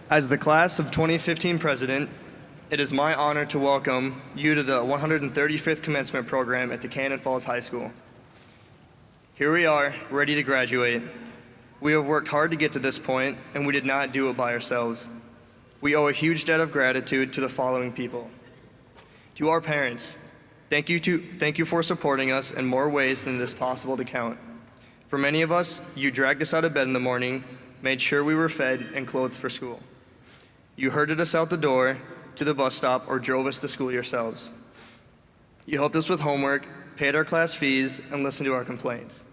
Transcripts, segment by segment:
As the class of 2015 president, it is my honor to welcome you to the 135th commencement program at the Cannon Falls High School. Here we are, ready to graduate. We have worked hard to get to this point, and we did not do it by ourselves. We owe a huge debt of gratitude to the following people. To our parents, thank you for supporting us in more ways than it is possible to count. For many of us, you dragged us out of bed in the morning, made sure we were fed and clothed for school. You herded us out the door, to the bus stop, or drove us to school yourselves. You helped us with homework, paid our class fees, and listened to our complaints.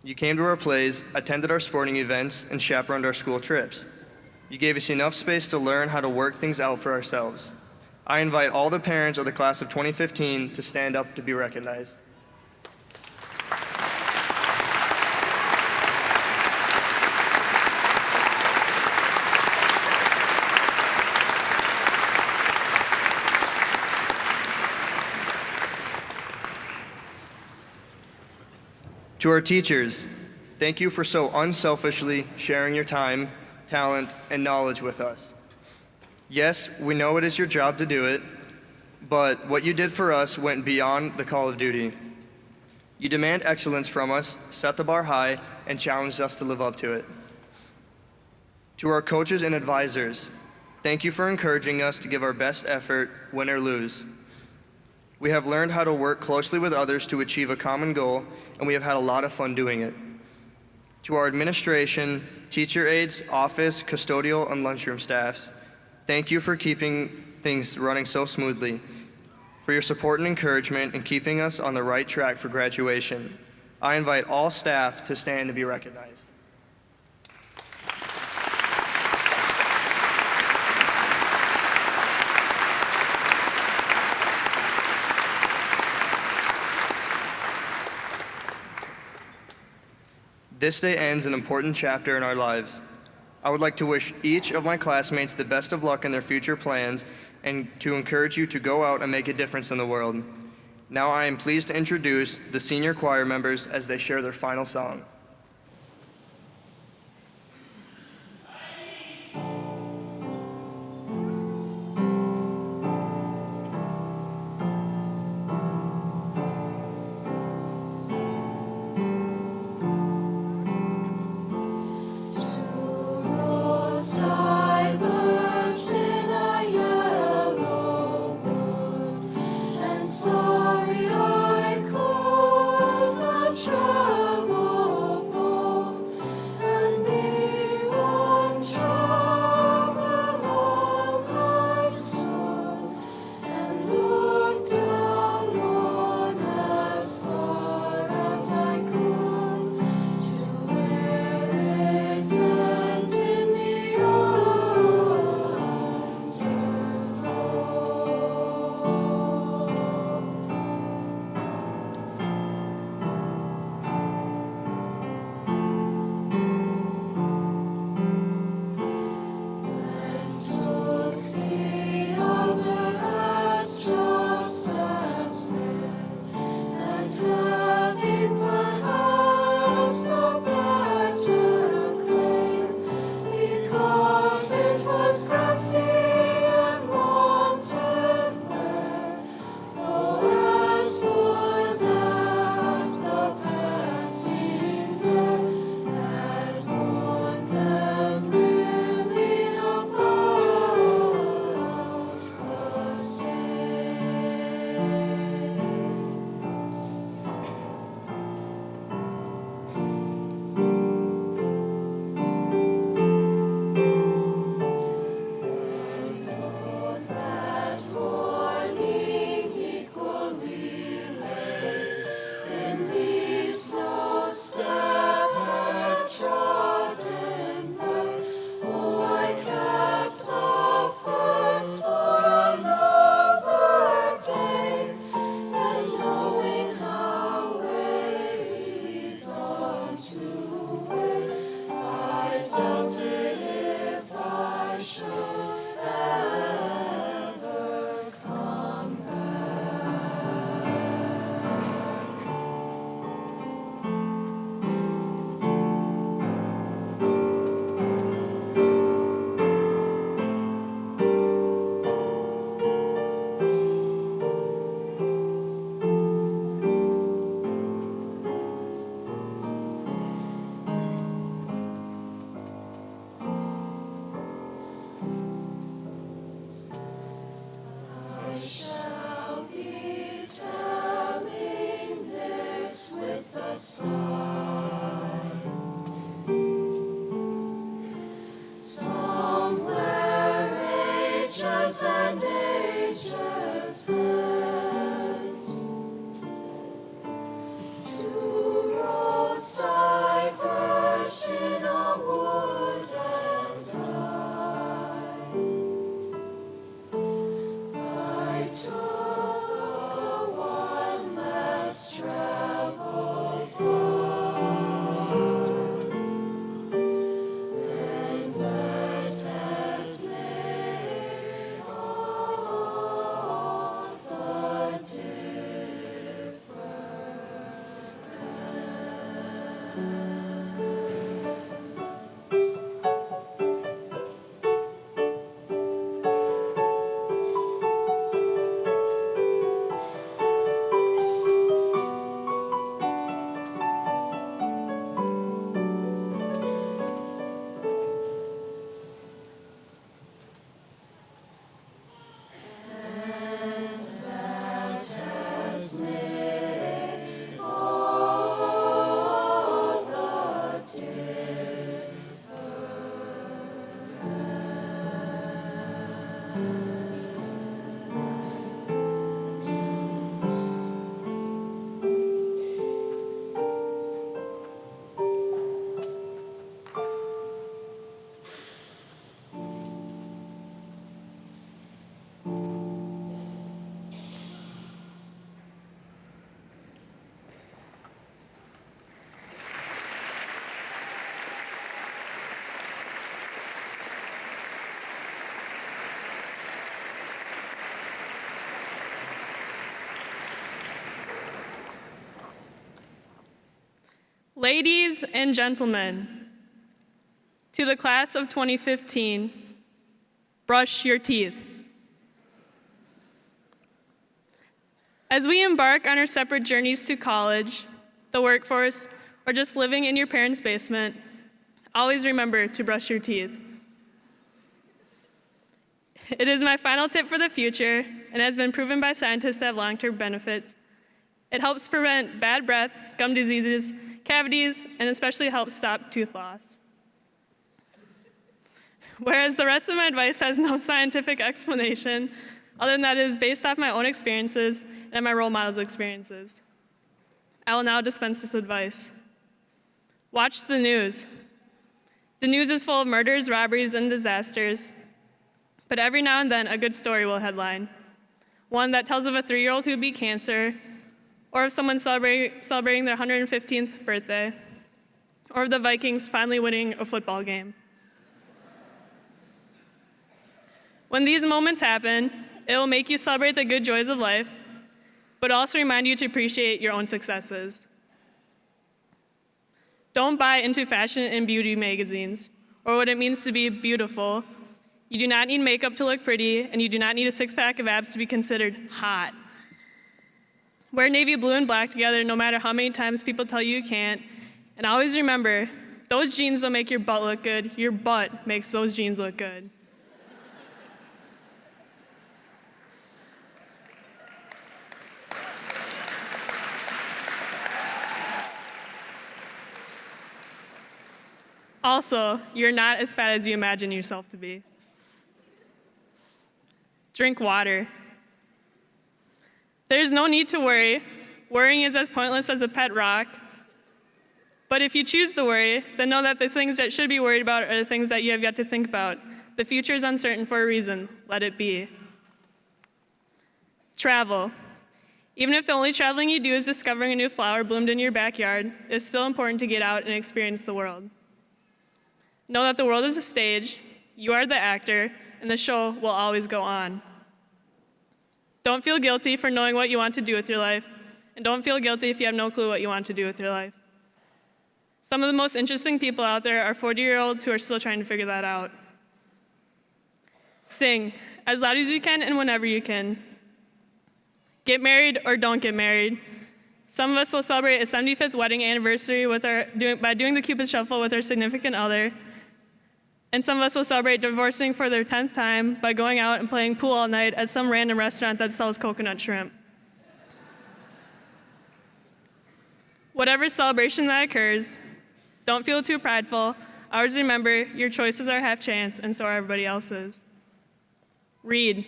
You came to our plays, attended our sporting events, and chaperoned our school trips. You gave us enough space to learn how to work things out for ourselves. I invite all the parents of the class of 2015 to stand up to be recognized. To our teachers, thank you for so unselfishly sharing your time, talent, and knowledge with us. Yes, we know it is your job to do it, but what you did for us went beyond the call of duty. You demand excellence from us, set the bar high, and challenged us to live up to it. To our coaches and advisors, thank you for encouraging us to give our best effort, win or lose. We have learned how to work closely with others to achieve a common goal, and we have had a lot of fun doing it. To our administration, teacher aides, office, custodial, and lunchroom staffs, thank you for keeping things running so smoothly, for your support and encouragement in keeping us on the right track for graduation. I invite all staff to stand to be recognized. This day ends an important chapter in our lives. I would like to wish each of my classmates the best of luck in their future plans and to encourage you to go out and make a difference in the world. Now I am pleased to introduce the senior choir members as they share their final song. Sorry I could not travel. and ages hence. Two roads diverged in a wood and I took the one less traveled and that has made all the Ladies and gentlemen, to the class of 2015, brush your teeth. As we embark on our separate journeys to college, the workforce, or just living in your parents' basement, always remember to brush your teeth. It is my final tip for the future and has been proven by scientists to have long-term benefits. It helps prevent bad breath, gum diseases, cavities, and especially helps stop tooth loss. Whereas the rest of my advice has no scientific explanation, other than that it is based off my own experiences and my role models' experiences. I will now dispense this advice. Watch the news. The news is full of murders, robberies, and disasters, but every now and then a good story will headline. One that tells of a 3-year-old who beat cancer, or of someone celebrating their 115th birthday, or of the Vikings finally winning a football game. When these moments happen, it will make you celebrate the good joys of life, but also remind you to appreciate your own successes. Don't buy into fashion and beauty magazines, or what it means to be beautiful. You do not need makeup to look pretty, and you do not need a 6-pack of abs to be considered hot. Wear navy blue and black together no matter how many times people tell you you can't. And always remember, those jeans don't make your butt look good. Your butt makes those jeans look good. Also, you're not as fat as you imagine yourself to be. Drink water. There's no need to worry. Worrying is as pointless as a pet rock. But if you choose to worry, then know that the things that should be worried about are the things that you have yet to think about. The future is uncertain for a reason. Let it be. Travel. Even if the only traveling you do is discovering a new flower bloomed in your backyard, it's still important to get out and experience the world. Know that the world is a stage, you are the actor, and the show will always go on. Don't feel guilty for knowing what you want to do with your life, and don't feel guilty if you have no clue what you want to do with your life. Some of the most interesting people out there are 40-year-olds who are still trying to figure that out. Sing as loud as you can and whenever you can. Get married or don't get married. Some of us will celebrate a 75th wedding anniversary by doing the Cupid Shuffle with our significant other. And some of us will celebrate divorcing for their 10th time by going out and playing pool all night at some random restaurant that sells coconut shrimp. Whatever celebration that occurs, don't feel too prideful. Always remember, your choices are half chance, and so are everybody else's. Read.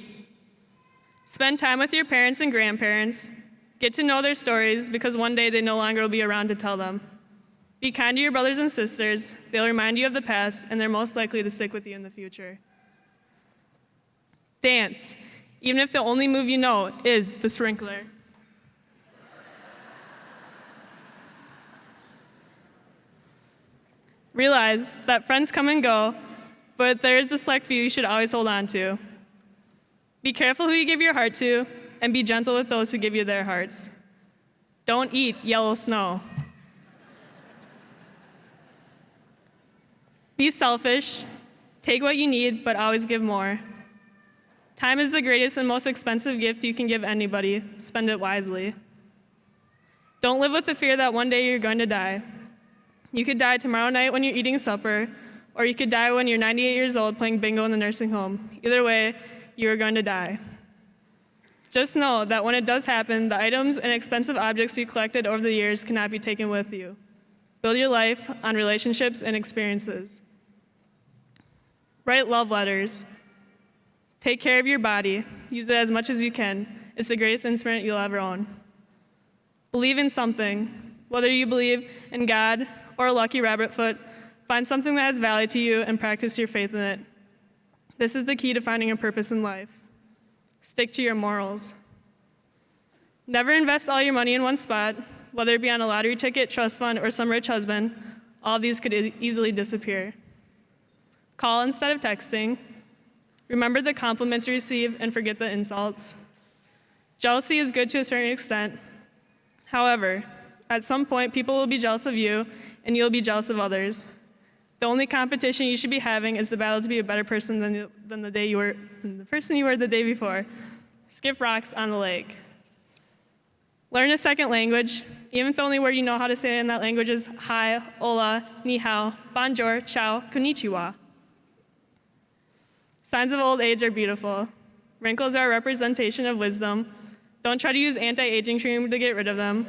Spend time with your parents and grandparents. Get to know their stories because one day they no longer will be around to tell them. Be kind to your brothers and sisters. They'll remind you of the past, and they're most likely to stick with you in the future. Dance, even if the only move you know is the sprinkler. Realize that friends come and go, but there is a select few you should always hold on to. Be careful who you give your heart to, and be gentle with those who give you their hearts. Don't eat yellow snow. Be selfish, take what you need, but always give more. Time is the greatest and most expensive gift you can give anybody. Spend it wisely. Don't live with the fear that one day you're going to die. You could die tomorrow night when you're eating supper, or you could die when you're 98 years old playing bingo in the nursing home. Either way, you are going to die. Just know that when it does happen, the items and expensive objects you collected over the years cannot be taken with you. Build your life on relationships and experiences. Write love letters. Take care of your body. Use it as much as you can. It's the greatest instrument you'll ever own. Believe in something. Whether you believe in God or a lucky rabbit foot, find something that has value to you and practice your faith in it. This is the key to finding a purpose in life. Stick to your morals. Never invest all your money in one spot, whether it be on a lottery ticket, trust fund, or some rich husband. All of these could easily disappear. Call instead of texting. Remember the compliments you receive and forget the insults. Jealousy is good to a certain extent. However, at some point, people will be jealous of you, and you'll be jealous of others. The only competition you should be having is the battle to be a better person than the person you were the day before. Skip rocks on the lake. Learn a second language, even if the only word you know how to say in that language is hi, hola, ni hao, bonjour, ciao, konnichiwa. Signs of old age are beautiful. Wrinkles are a representation of wisdom. Don't try to use anti-aging cream to get rid of them.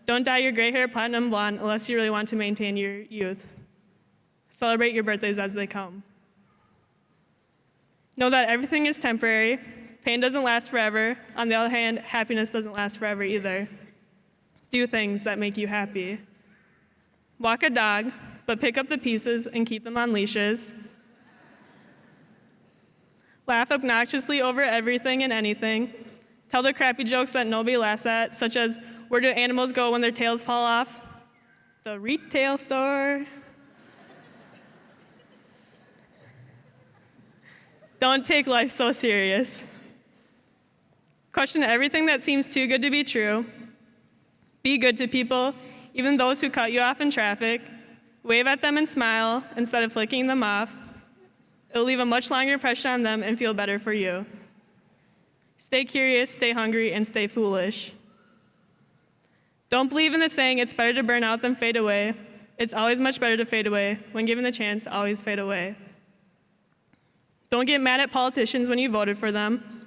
Don't dye your gray hair platinum blonde unless you really want to maintain your youth. Celebrate your birthdays as they come. Know that everything is temporary. Pain doesn't last forever. On the other hand, happiness doesn't last forever either. Do things that make you happy. Walk a dog, but pick up the pieces and keep them on leashes. Laugh obnoxiously over everything and anything. Tell the crappy jokes that nobody laughs at, such as, where do animals go when their tails fall off? The retail store. Don't take life so serious. Question everything that seems too good to be true. Be good to people, even those who cut you off in traffic. Wave at them and smile instead of flicking them off. It'll leave a much longer impression on them and feel better for you. Stay curious, stay hungry, and stay foolish. Don't believe in the saying, it's better to burn out than fade away. It's always much better to fade away. When given the chance, always fade away. Don't get mad at politicians when you voted for them.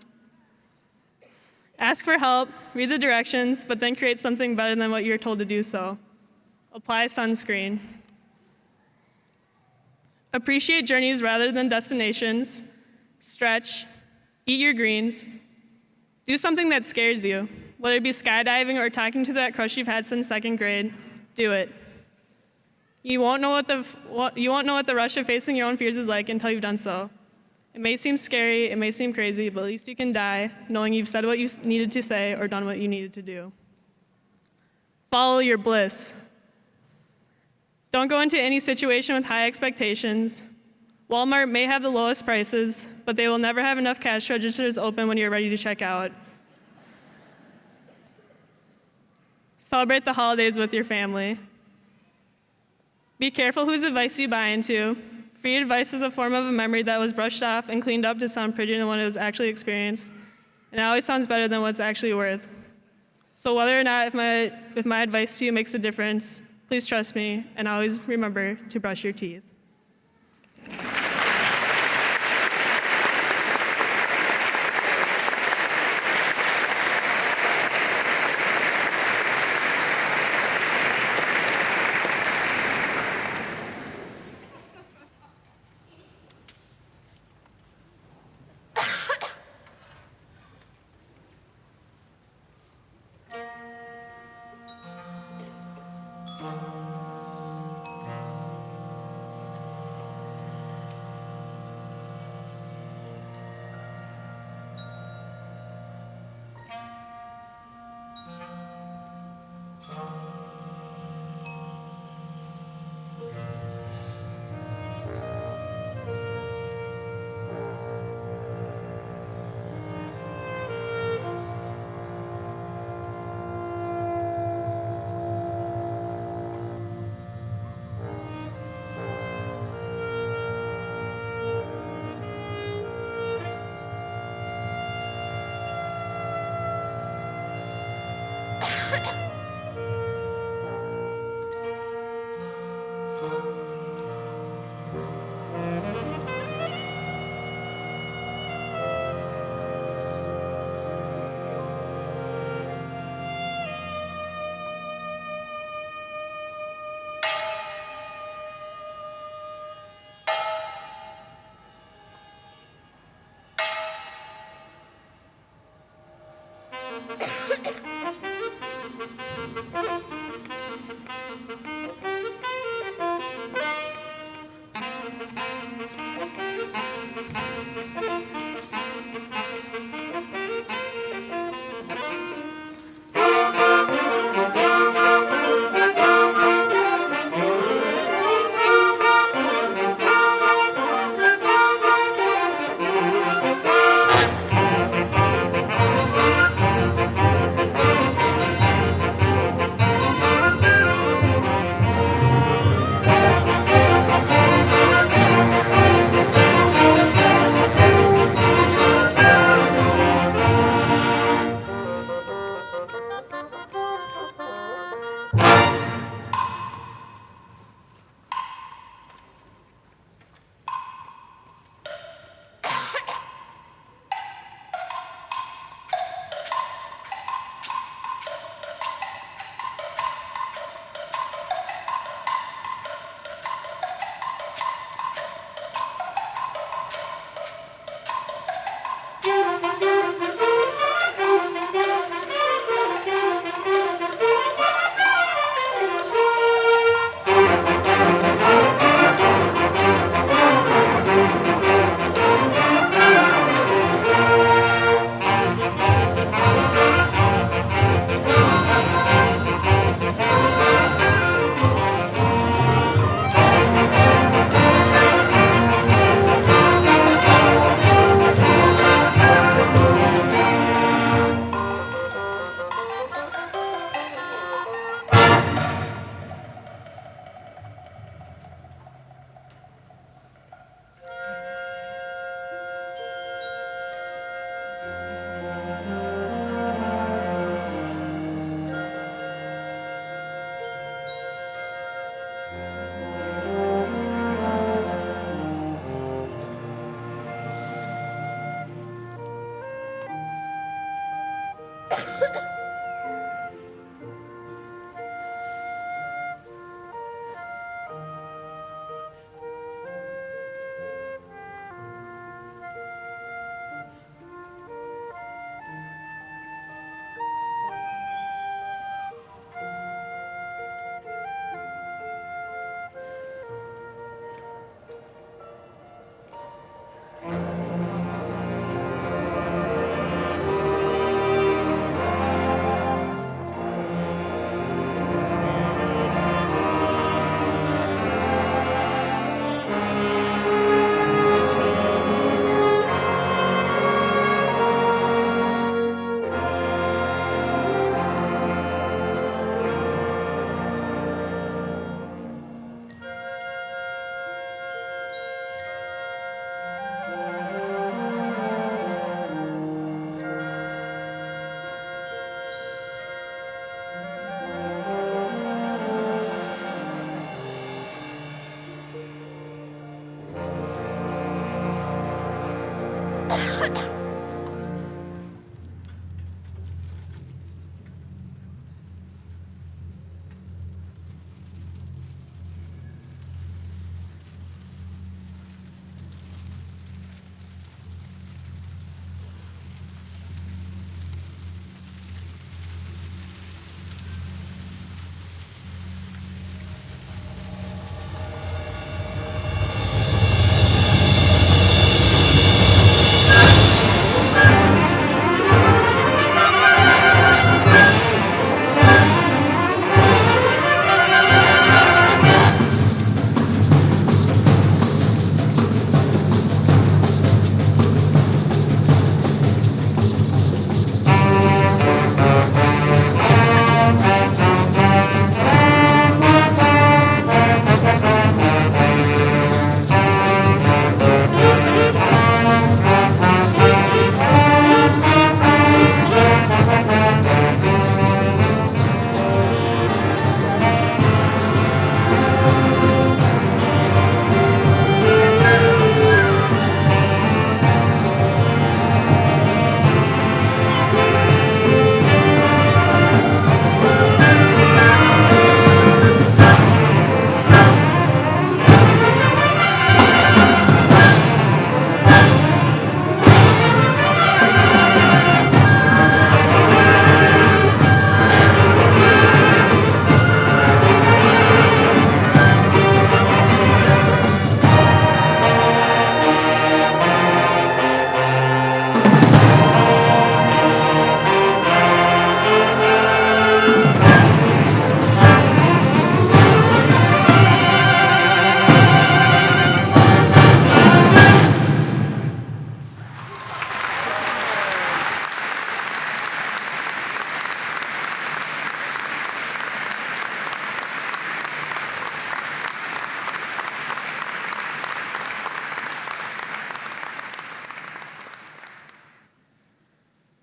Ask for help, read the directions, but then create something better than what you're told to do so. Apply sunscreen. Appreciate journeys rather than destinations. Stretch. Eat your greens. Do something that scares you. Whether it be skydiving or talking to that crush you've had since second grade, do it. You won't know what the rush of facing your own fears is like until you've done so. It may seem scary, it may seem crazy, but at least you can die knowing you've said what you needed to say or done what you needed to do. Follow your bliss. Don't go into any situation with high expectations. Walmart may have the lowest prices, but they will never have enough cash registers open when you're ready to check out. Celebrate the holidays with your family. Be careful whose advice you buy into. Free advice is a form of a memory that was brushed off and cleaned up to sound prettier than what it was actually experienced, and it always sounds better than what it's actually worth. So whether or not if my advice to you makes a difference, please trust me, and always remember to brush your teeth.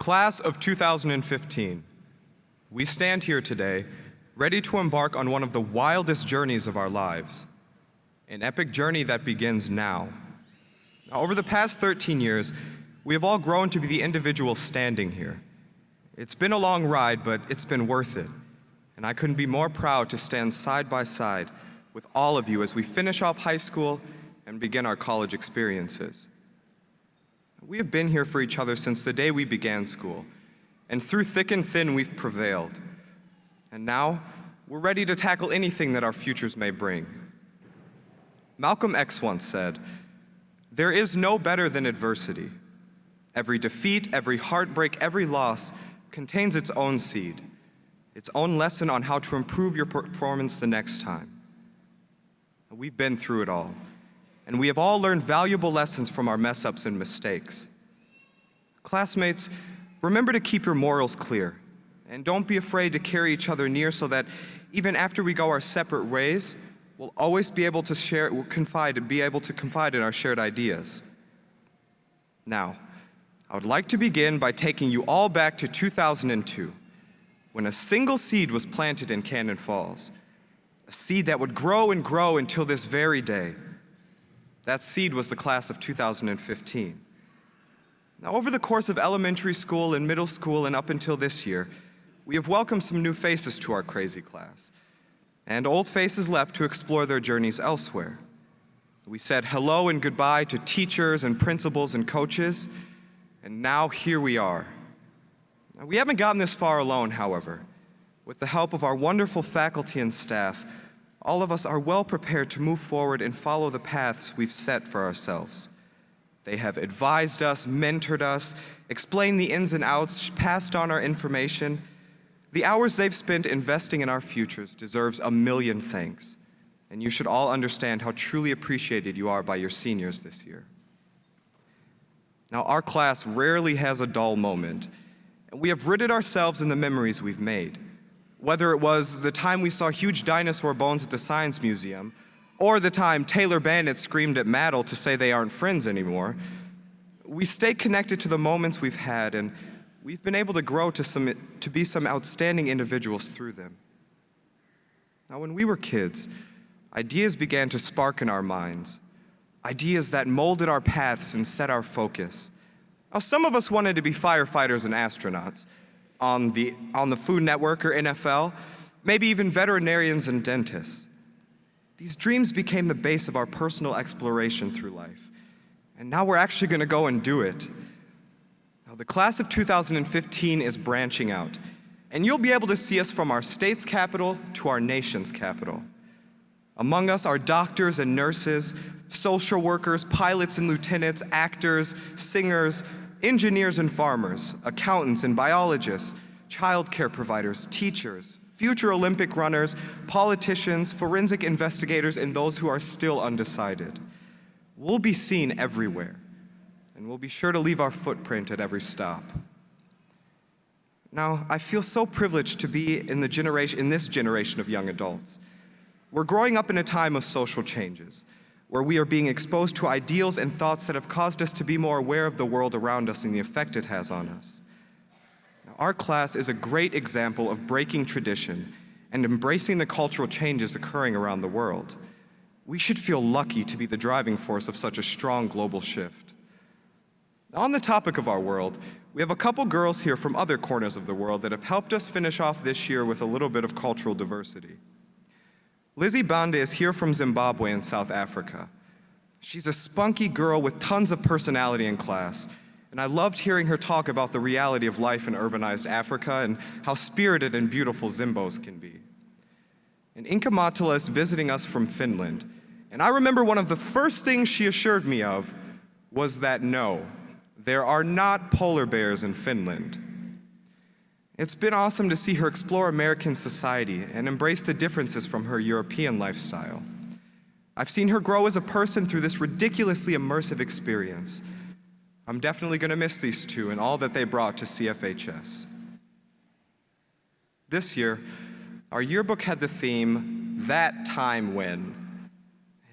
Class of 2015, we stand here today ready to embark on one of the wildest journeys of our lives, an epic journey that begins now. Now, over the past 13 years, we have all grown to be the individuals standing here. It's been a long ride, but it's been worth it, and I couldn't be more proud to stand side by side with all of you as we finish off high school and begin our college experiences. We have been here for each other since the day we began school, and through thick and thin, we've prevailed. And now, we're ready to tackle anything that our futures may bring. Malcolm X once said, "There is no better than adversity. Every defeat, every heartbreak, every loss contains its own seed, its own lesson on how to improve your performance the next time." We've been through it all, and we have all learned valuable lessons from our mess-ups and mistakes. Classmates, remember to keep your morals clear, and don't be afraid to carry each other near so that even after we go our separate ways, we'll always be able to confide in our shared ideas. Now, I would like to begin by taking you all back to 2002, when a single seed was planted in Cannon Falls, a seed that would grow and grow until this very day. That seed was the class of 2015. Now, over the course of elementary school and middle school and up until this year, we have welcomed some new faces to our crazy class, and old faces left to explore their journeys elsewhere. We said hello and goodbye to teachers and principals and coaches, and now here we are. Now, we haven't gotten this far alone, however. With the help of our wonderful faculty and staff, all of us are well prepared to move forward and follow the paths we've set for ourselves. They have advised us, mentored us, explained the ins and outs, passed on our information. The hours they've spent investing in our futures deserves a million thanks, and you should all understand how truly appreciated you are by your seniors this year. Now, our class rarely has a dull moment, and we have rooted ourselves in the memories we've made. Whether it was the time we saw huge dinosaur bones at the Science Museum, or the time Taylor Bandit screamed at Maddle to say they aren't friends anymore, we stay connected to the moments we've had, and we've been able to grow to be some outstanding individuals through them. Now, when we were kids, ideas began to spark in our minds, ideas that molded our paths and set our focus. Now, some of us wanted to be firefighters and astronauts, on the Food Network or NFL, maybe even veterinarians and dentists. These dreams became the base of our personal exploration through life, and now we're actually going to go and do it. Now, the class of 2015 is branching out, and you'll be able to see us from our state's capital to our nation's capital. Among us are doctors and nurses, social workers, pilots and lieutenants, actors, singers, engineers and farmers, accountants and biologists, child care providers, teachers, future Olympic runners, politicians, forensic investigators, and those who are still undecided. We'll be seen everywhere, and we'll be sure to leave our footprint at every stop. Now, I feel so privileged to be in this generation of young adults. We're growing up in a time of social changes, where we are being exposed to ideals and thoughts that have caused us to be more aware of the world around us and the effect it has on us. Now, our class is a great example of breaking tradition and embracing the cultural changes occurring around the world. We should feel lucky to be the driving force of such a strong global shift. On the topic of our world, we have a couple girls here from other corners of the world that have helped us finish off this year with a little bit of cultural diversity. Lizzie Banda is here from Zimbabwe in South Africa. She's a spunky girl with tons of personality in class, and I loved hearing her talk about the reality of life in urbanized Africa and how spirited and beautiful Zimbos can be. And Inka Matala is visiting us from Finland, and I remember one of the first things she assured me of was that no, there are not polar bears in Finland. It's been awesome to see her explore American society and embrace the differences from her European lifestyle. I've seen her grow as a person through this ridiculously immersive experience. I'm definitely going to miss these two and all that they brought to CFHS. This year, our yearbook had the theme, That Time When,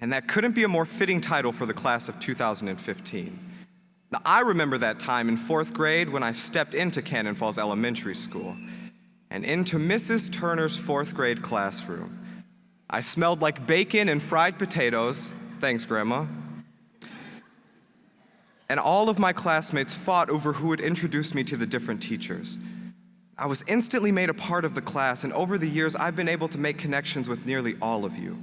and that couldn't be a more fitting title for the class of 2015. Now, I remember that time in 4th grade when I stepped into Cannon Falls Elementary School and into Mrs. Turner's 4th grade classroom. I smelled like bacon and fried potatoes. Thanks, Grandma. And all of my classmates fought over who would introduce me to the different teachers. I was instantly made a part of the class, and over the years, I've been able to make connections with nearly all of you.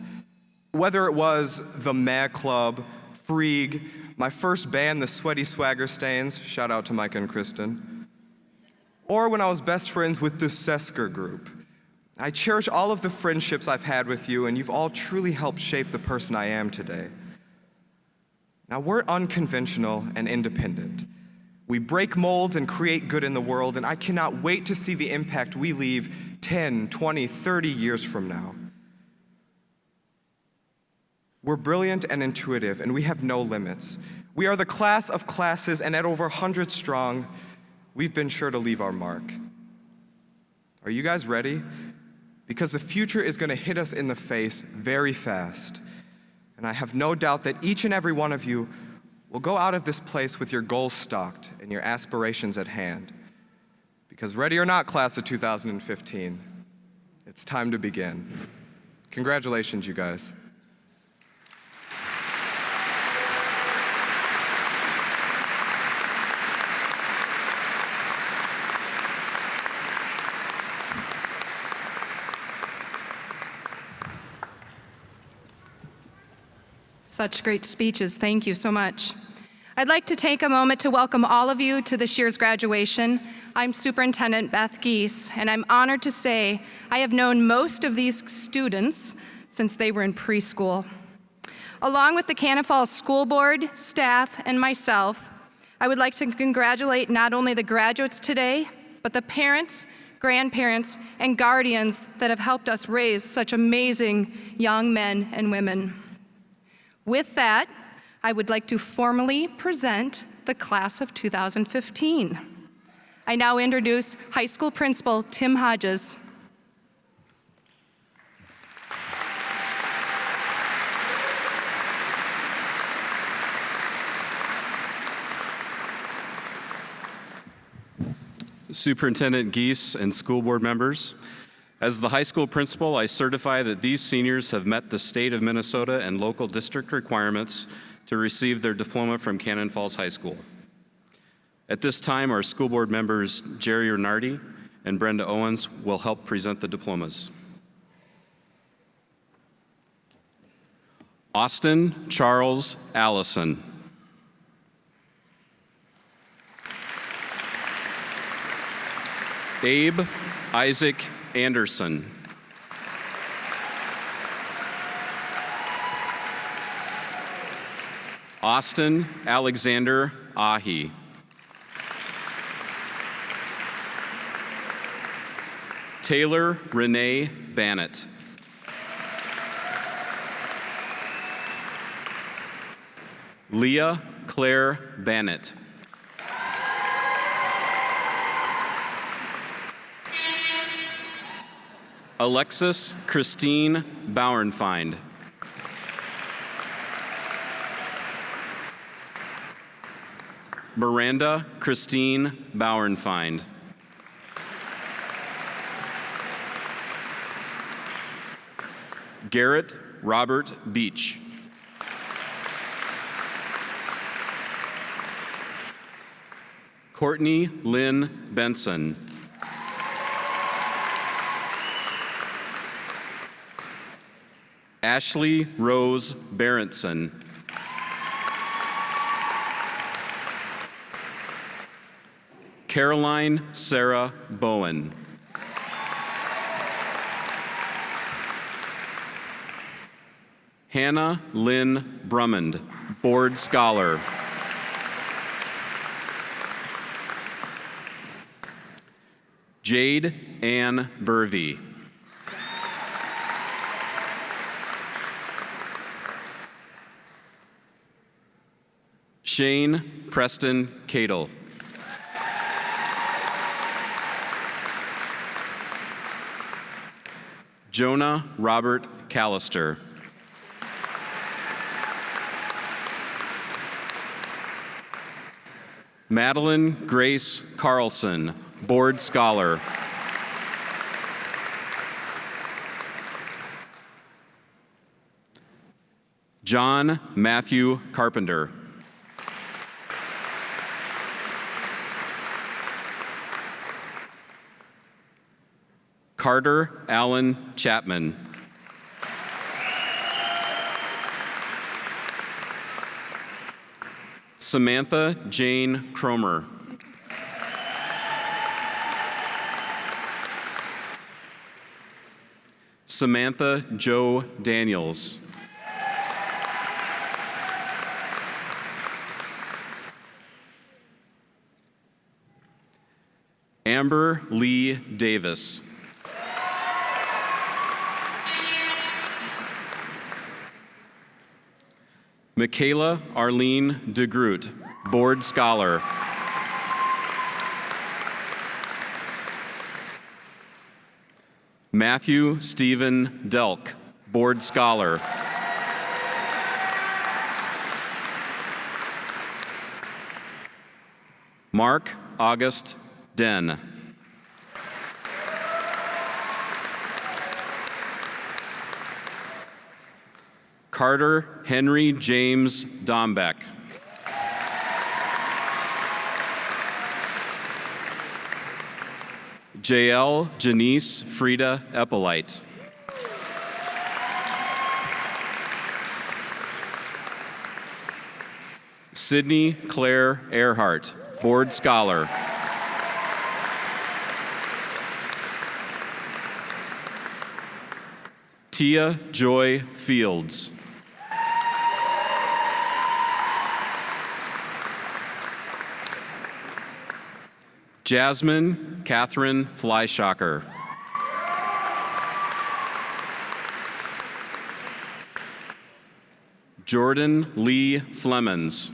Whether it was the Meh Club, Freeg, my first band, the Sweaty Swagger Stains, shout out to Micah and Kristen, or when I was best friends with the Sesker group. I cherish all of the friendships I've had with you, and you've all truly helped shape the person I am today. Now, we're unconventional and independent. We break molds and create good in the world, and I cannot wait to see the impact we leave 10, 20, 30 years from now. We're brilliant and intuitive, and we have no limits. We are the class of classes, and at over 100 strong, we've been sure to leave our mark. Are you guys ready? Because the future is going to hit us in the face very fast. And I have no doubt that each and every one of you will go out of this place with your goals stocked and your aspirations at hand. Because ready or not, class of 2015, it's time to begin. Congratulations, you guys. Such great speeches. Thank you so much. I'd like to take a moment to welcome all of you to this year's graduation. I'm Superintendent Beth Geese, and I'm honored to say I have known most of these students since they were in preschool. Along with the Cannon Falls School Board, staff, and myself, I would like to congratulate not only the graduates today, but the parents, grandparents, and guardians that have helped us raise such amazing young men and women. With that, I would like to formally present the class of 2015. I now introduce High School Principal Tim Hodges. Superintendent Geese and school board members, as the high school principal, I certify that these seniors have met the state of Minnesota and local district requirements to receive their diploma from Cannon Falls High School. At this time, our school board members, Jerry Renardi and Brenda Owens, will help present the diplomas. Austin Charles Allison. Abe Isaac Anderson. Austin Alexander Ahi. Taylor Renee Bannett. Leah Claire Bannett. Alexis Christine Bauernfeind. Miranda Christine Bauernfeind. Garrett Robert Beach. Courtney Lynn Benson. Ashley Rose Berenson. Caroline Sarah Bowen. Hannah Lynn Brummond, board scholar. Jade Ann Burvey. Shane Preston Cadle. Jonah Robert Callister. Madeline Grace Carlson, Board Scholar. John Matthew Carpenter. Carter Allen Chapman. Samantha Jane Cromer. Samantha Jo Daniels. Amber Lee Davis. Michaela Arlene DeGroot, Board Scholar. Matthew Stephen Delk, Board Scholar. Mark August Den. Carter Henry James Dombeck. JL Janice Frida Eppolite. Sydney Claire Earhart, Board Scholar. Tia Joy Fields. Jasmine Catherine Fleischacker. Jordan Lee Flemons.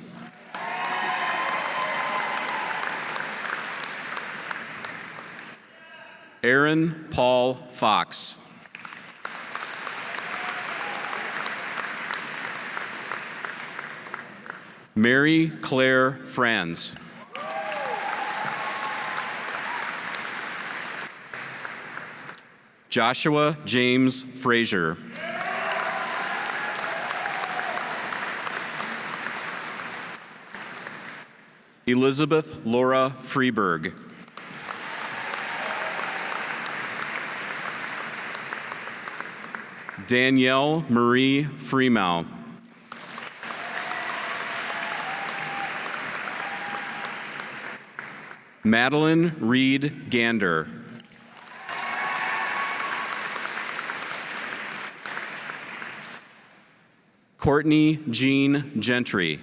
Aaron Paul Fox. Mary Claire Franz. Joshua James Frazier. Elizabeth Laura Freeberg. Danielle Marie Freemau. Madeline Reed Gander. Courtney Jean Gentry.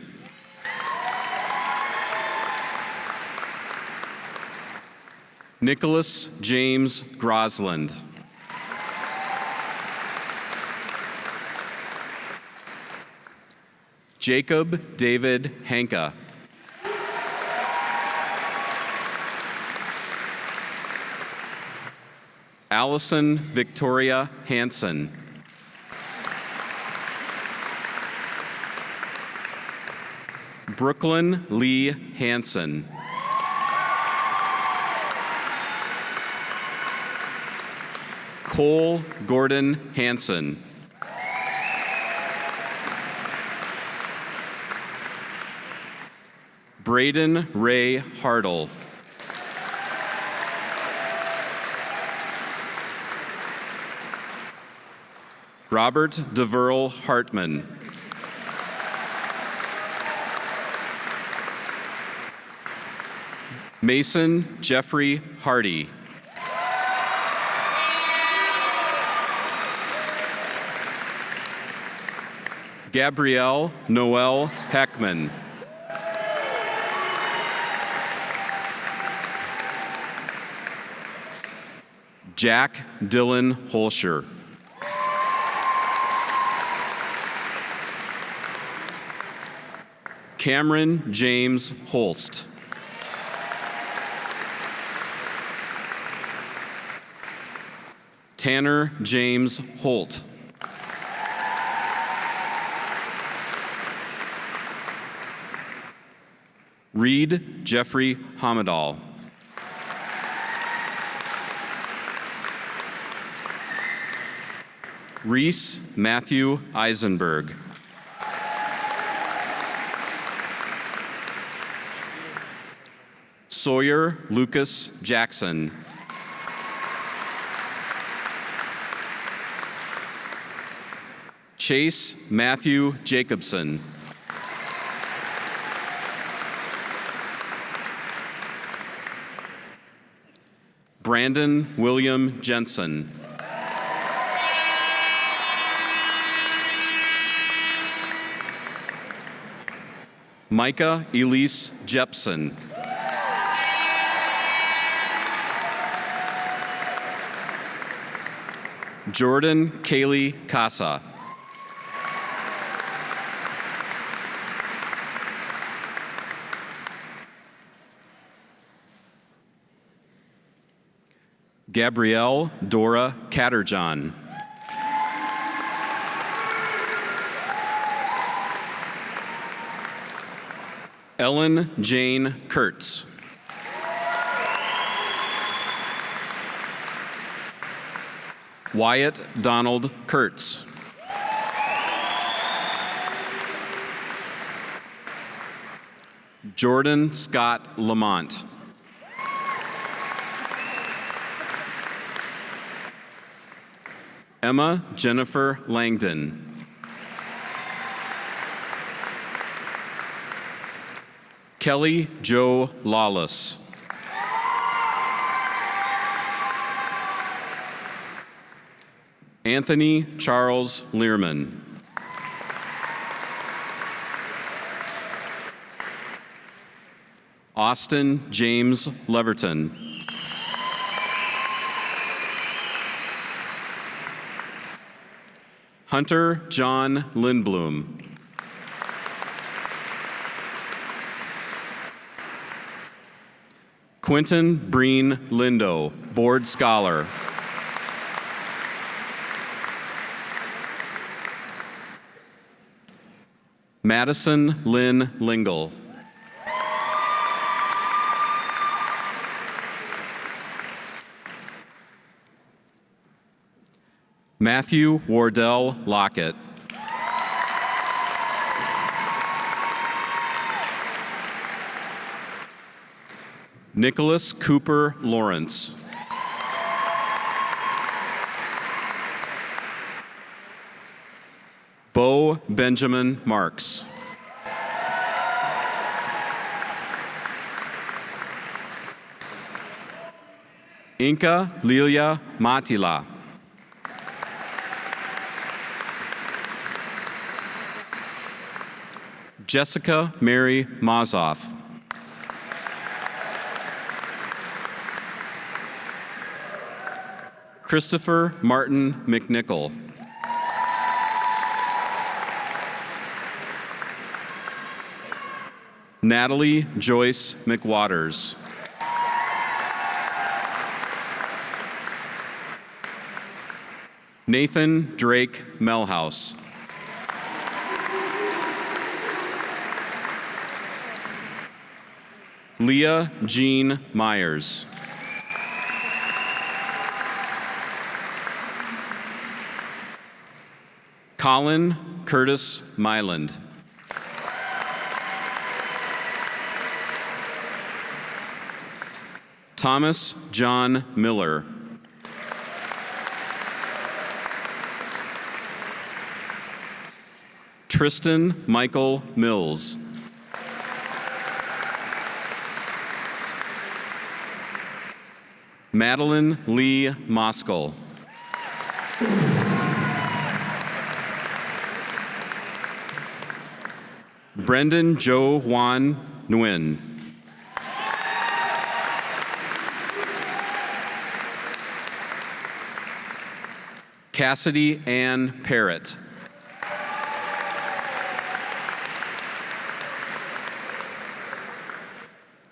Nicholas James Grosland. Jacob David Hanka. Allison Victoria Hansen. Brooklyn Lee Hansen. Cole Gordon Hansen. Braden Ray Hartle. Robert DeVerl Hartman. Mason Jeffrey Hardy. Gabrielle Noel Heckman. Jack Dylan Holscher. Cameron James Holst. Tanner James Holt. Reed Jeffrey Hamadal. Reese Matthew Eisenberg. Sawyer Lucas Jackson. Chase Matthew Jacobson. Brandon William Jensen. Micah Elise Jepson. Jordan Kaylee Casa. Gabrielle Dora Catterjohn. Ellen Jane Kurtz. Wyatt Donald Kurtz. Jordan Scott Lamont. Emma Jennifer Langdon. Kelly Joe Lawless. Anthony Charles Learman. Austin James Leverton. Hunter John Lindblom. Quentin Breen Lindo, Board Scholar. Madison Lynn Lingle. Matthew Wardell Lockett. Nicholas Cooper Lawrence. Bo Benjamin Marks. Inka Lilia Matila. Jessica Mary Mazoff. Christopher Martin McNichol. Natalie Joyce McWaters. Nathan Drake Melhouse. Leah Jean Myers. Colin Curtis Myland. Thomas John Miller. Tristan Michael Mills. Madeline Lee Moskal. Brendan Joe Juan Nguyen. Cassidy Ann Parrott.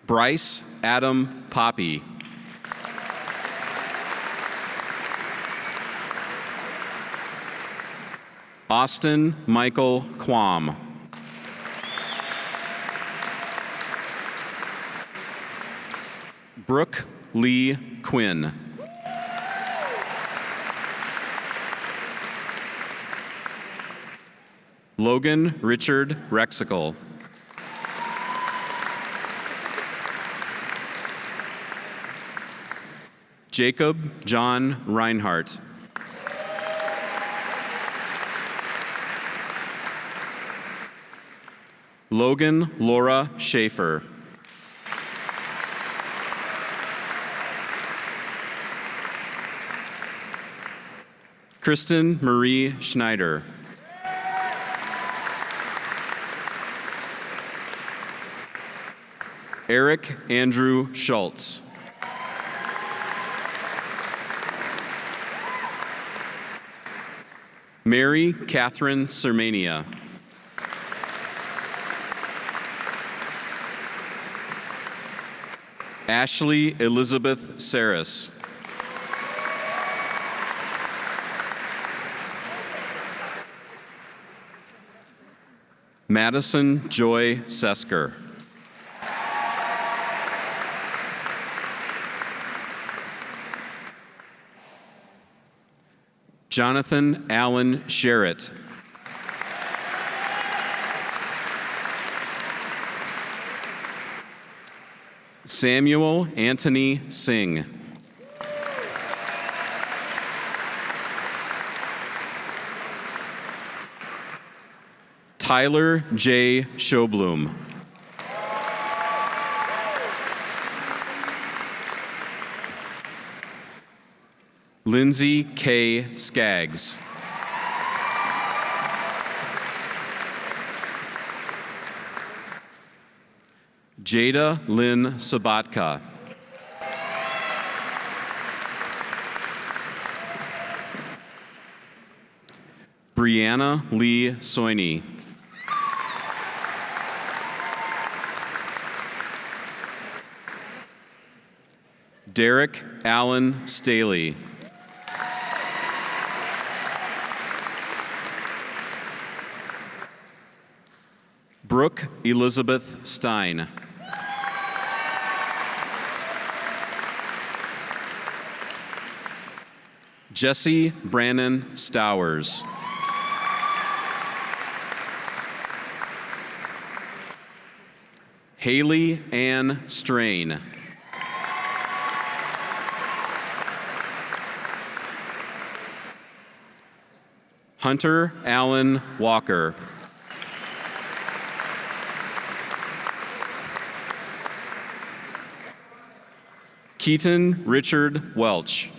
Bryce Adam Poppy. Austin Michael Quam. Brooke Lee Quinn. Logan Richard Rexicle. Jacob John Reinhardt. Logan Laura Schaefer. Kristen Marie Schneider. Eric Andrew Schultz. Mary Catherine Sermania. Ashley Elizabeth Saris. Madison Joy Sesker. Jonathan Allen Sherritt. Samuel Anthony Singh. Tyler J. Schobloom. Lindsay K. Skaggs. Jada Lynn Sabatka. Brianna Lee Soini. Derek Allen Staley. Brooke Elizabeth Stein. Jesse Brannon Stowers. Haley Ann Strain. Hunter Allen Walker. Keaton Richard Welch.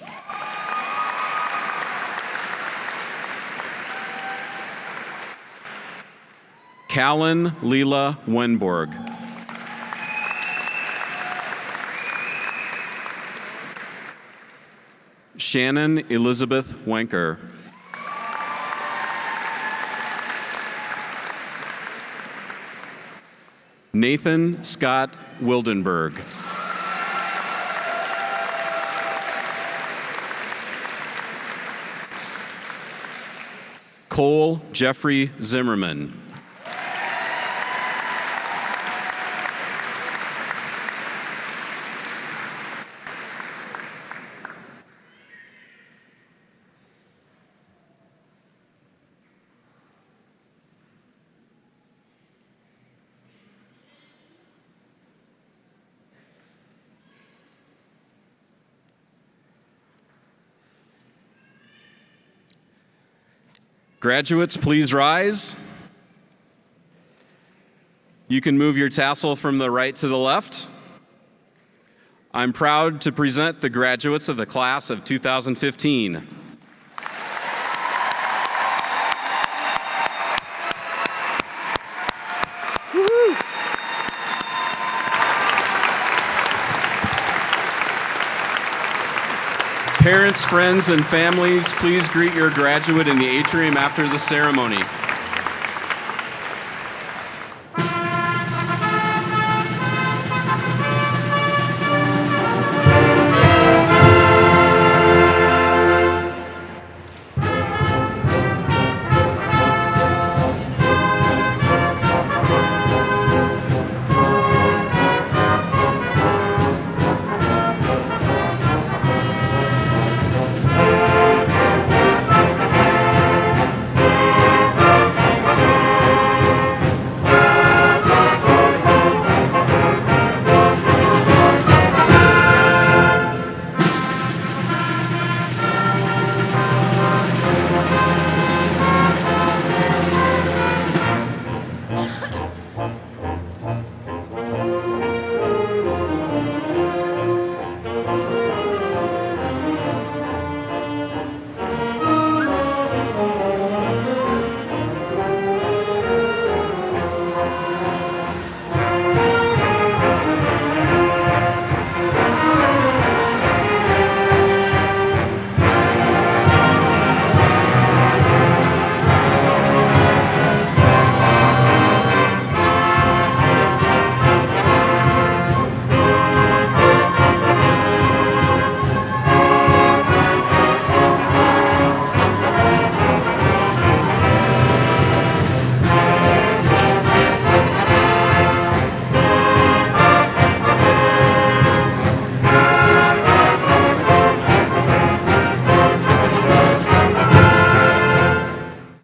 Callan Leela Wenborg. Shannon Elizabeth Wenker. Nathan Scott Wildenberg. Cole Jeffrey Zimmerman. Graduates, please rise. You can move your tassel from the right to the left. I'm proud to present the graduates of the class of 2015. Parents, friends, and families, please greet your graduate in the atrium after the ceremony.